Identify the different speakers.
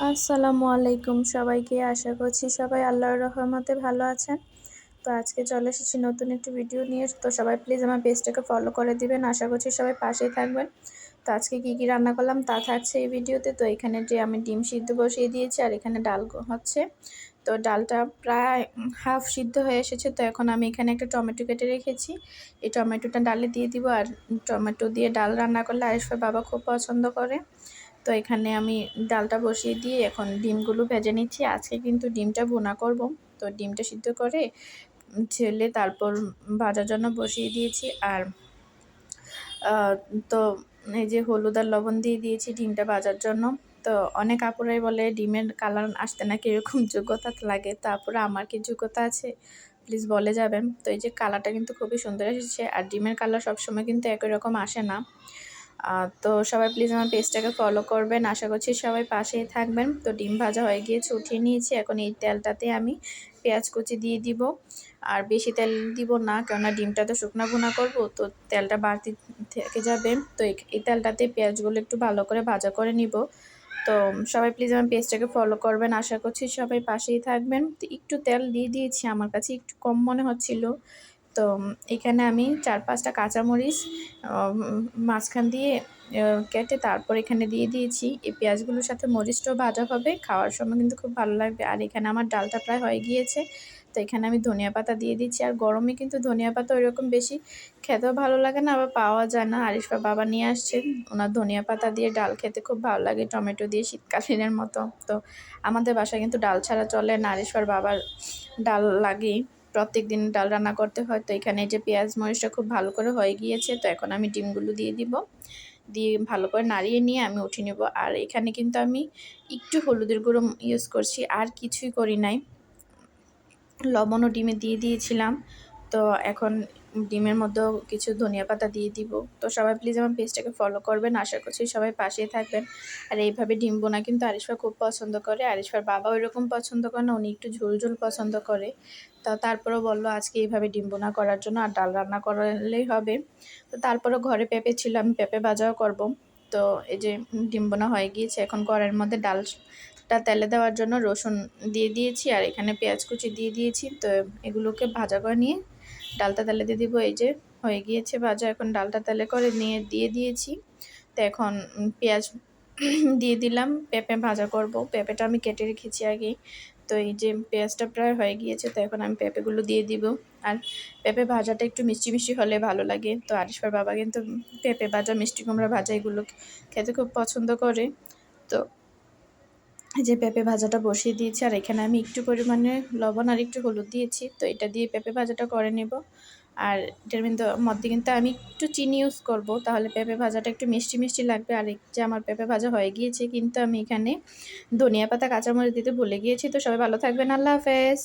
Speaker 1: আসসালামু আলাইকুম সবাইকে। আশা করছি সবাই আল্লাহর রহমতে ভালো আছেন। তো আজকে চলে এসেছি নতুন একটি ভিডিও নিয়ে। তো সবাই প্লিজ আমার পেজটাকে ফলো করে দিবেন। আশা করছি সবাই পাশেই থাকবেন। তো আজকে কী রান্না করলাম তা থাকছে এই ভিডিওতে। তো এখানে যে আমি ডিম সিদ্ধ বসিয়ে দিয়েছি আর এখানে ডাল হচ্ছে। তো ডালটা প্রায় হাফ সিদ্ধ হয়ে এসেছে। তো এখন আমি এখানে একটা টমেটো কেটে রেখেছি। এই টমেটোটা ডালে দিয়ে দিব। আর টমেটো দিয়ে ডাল রান্না করলে আরিফের বাবা খুব পছন্দ করে। তো এখানে আমি ডালটা বসিয়ে দিয়ে এখন ডিমগুলো ভেজে নিচ্ছি। আজকে কিন্তু ডিমটা ভুনা করব। তো ডিমটা সিদ্ধ করে ছেলে তারপর ভাজার জন্য বসিয়ে দিয়েছি। আর তো এই যে হলুদ আর লবণ দিয়ে দিয়েছি ডিমটা ভাজার জন্য। তো অনেক আপুরাই বলে ডিমের কালার আসতে নাকি এরকম যোগ্যতা লাগে। তারপরে আমার কি যোগ্যতা আছে প্লিজ বলে যাবেন। তো এই যে কালারটা কিন্তু খুবই সুন্দর এসেছে। আর ডিমের কালার সবসময় কিন্তু একই রকম আসে না। তো সবাই প্লিজ আমার পেজটাকে ফলো করবেন। আশা করছি সবাই পাশেই থাকবেন। তো ডিম ভাজা হয়ে গিয়েছে, উঠিয়ে নিয়েছি। এখন এই তেলটাতে আমি পেঁয়াজ কুচি দিয়ে দিব। আর বেশি তেল দিব না, কেননা ডিমটা তো শুকনো ভুনা করব, তো তেলটা বাড়তি থেকে যাবে। তো এই তেলটাতে পেঁয়াজগুলো একটু ভালো করে ভাজা করে নিব। তো সবাই প্লিজ আমার পেজটাকে ফলো করবেন। আশা করছি সবাই পাশেই থাকবেন। তো একটু তেল দিয়ে দিয়েছি, আমার কাছে একটু কম মনে হচ্ছিল। তো এখানে আমি 4-5টা কাঁচামরিচ মাঝখান দিয়ে কেটে তারপর এখানে দিয়ে দিয়েছি। এই পেঁয়াজগুলোর সাথে মরিচটাও ভাজা হবে, খাওয়ার সময় কিন্তু খুব ভালো লাগবে। আর এখানে আমার ডালটা প্রায় হয়ে গিয়েছে। তো এখানে আমি ধনিয়া পাতা দিয়ে দিচ্ছি। আর গরমে কিন্তু ধনিয়া পাতা ওইরকম বেশি খেতেও ভালো লাগে না, আবার পাওয়া যায় না। আরিফার বাবা নিয়ে আসছেন, ওনার ধনিয়া পাতা দিয়ে ডাল খেতে খুব ভালো লাগে, টমেটো দিয়ে শীতকালীনের মতো। তো আমাদের বাসায় কিন্তু ডাল ছাড়া চলে না, আরিফার বাবার ডাল লাগেই, প্রত্যেকদিন ডাল রান্না করতে হয়। তো এখানে যে পেঁয়াজ মরিচটা খুব ভালো করে হয়ে গিয়েছে। তো এখন আমি ডিমগুলো দিয়ে দিব, দিয়ে ভালো করে নাড়িয়ে নিয়ে আমি উঠিয়ে নেব। আর এখানে কিন্তু আমি একটু হলুদের গুঁড়ো ইউজ করছি, আর কিছুই করি নাই। লবণও ডিমে দিয়ে দিয়েছিলাম। তো এখন ডিমের মধ্যেও কিছু ধনিয়া পাতা দিয়ে দিব। তো সবাই প্লিজ আমার পেজটাকে ফলো করবেন। আশা করছি সবাই পাশেই থাকবেন। আর এইভাবে ডিম বোনা কিন্তু আরিশফা খুব পছন্দ করে। আরিশফার বাবা ওইরকম পছন্দ করে না, উনি একটু ঝোল ঝোল পছন্দ করে। তো তারপরেও বললো আজকে এইভাবে ডিম বোনা করার জন্য, আর ডাল রান্না করলেই হবে। তো তারপরেও ঘরে পেঁপে ছিল, আমি পেঁপে ভাজাও করব। তো এই যে ডিম বোনা হয়ে গিয়েছে, এখন কড়াইয়ের মধ্যে ডালটা তেলে দেওয়ার জন্য রসুন দিয়ে দিয়েছি। আর এখানে পেঁয়াজ কুচি দিয়ে দিয়েছি। তো এগুলোকে ভাজা করে নিয়ে ডালটা তেলে দিয়ে দিব। এই যে হয়ে গিয়েছে ভাজা, এখন ডালটা তেলে করে নিয়ে দিয়ে দিয়েছি। তো এখন পেঁয়াজ দিয়ে দিলাম, পেঁপে ভাজা করব। পেঁপেটা আমি কেটে রেখেছি আগেই। তো এই যে পেঁয়াজটা প্রায় হয়ে গিয়েছে, তো এখন আমি পেঁপেগুলো দিয়ে দিব। আর পেঁপে ভাজাটা একটু মিষ্টি মিষ্টি হলে ভালো লাগে। তো আরিশফার বাবা কিন্তু পেঁপে ভাজা, মিষ্টি কুমড়া ভাজা এগুলো খেতে খুব পছন্দ করে। তো যে পেঁপে ভাজাটা বসিয়ে দিয়েছি, আর এখানে আমি একটু পরিমাণে লবণ আর একটু হলুদ দিয়েছি। তো এটা দিয়ে পেঁপে ভাজাটা করে নেব। আর এটার মধ্যে কিন্তু আমি একটু চিনি ইউজ করব, তাহলে পেঁপে ভাজাটা একটু মিষ্টি মিষ্টি লাগবে। আর যে আমার পেঁপে ভাজা হয়ে গিয়েছে, কিন্তু আমি এখানে ধনিয়া পাতা কাঁচামরিচ দিতে ভুলে গিয়েছি। তো সবাই ভালো থাকবেন, আল্লাহ হাফেজ।